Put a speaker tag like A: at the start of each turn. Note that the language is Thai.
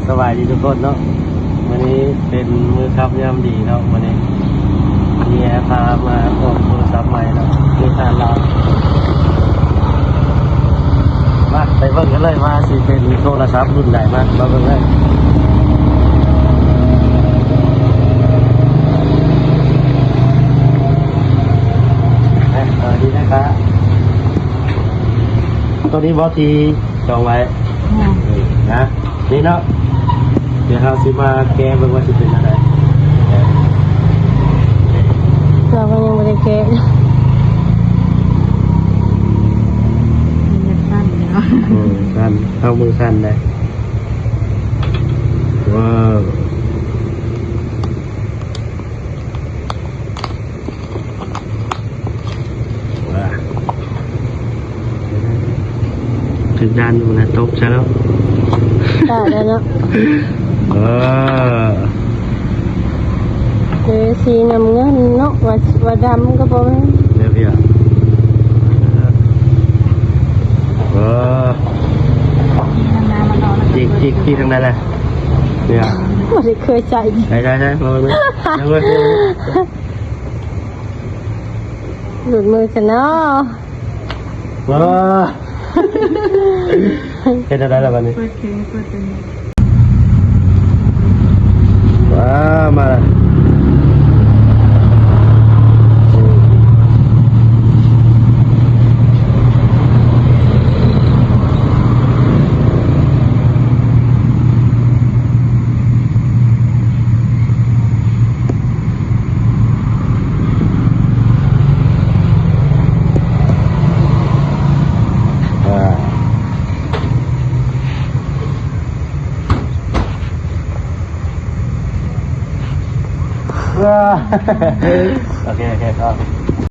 A: สบายดีทุกคนเนาะวันนี้เป็นมือครับย่ำดีเนาะวันนี้เมียพามาออกโทรศัพท์ใหม่เนาะที่ทานเรามาไปเบิ่งกันเลยว่าสิเป็นโทรศัพท์รุ่นใดมาเบิ่งเลยดีนะครับตัวนี้บอสทีจองไว้นะนี่เนาะเดี๋ยวเราสิมาแก้เบิ่งว่าสิเป็นอะไร
B: เราก็ยังไม่ได้แกะสั้นเนาะ
A: สั้นเอามือสั้นได้ว้าวถึงด้านนู้นนะตกใช่แล้ว
B: ได้แล้วเนาะสีน้ำเงินเนาะว่าดำก็บอก
A: เดี๋ยวพี่อ่ะจิกที่ทางนั้นแหละเนี่ย
B: ไม่ได้เคยใส่
A: ใช่มาเลย
B: หลุดมือฉันเนาะ
A: เป็นอะไรล่ะวันนี้ว้ามาโอเคครับ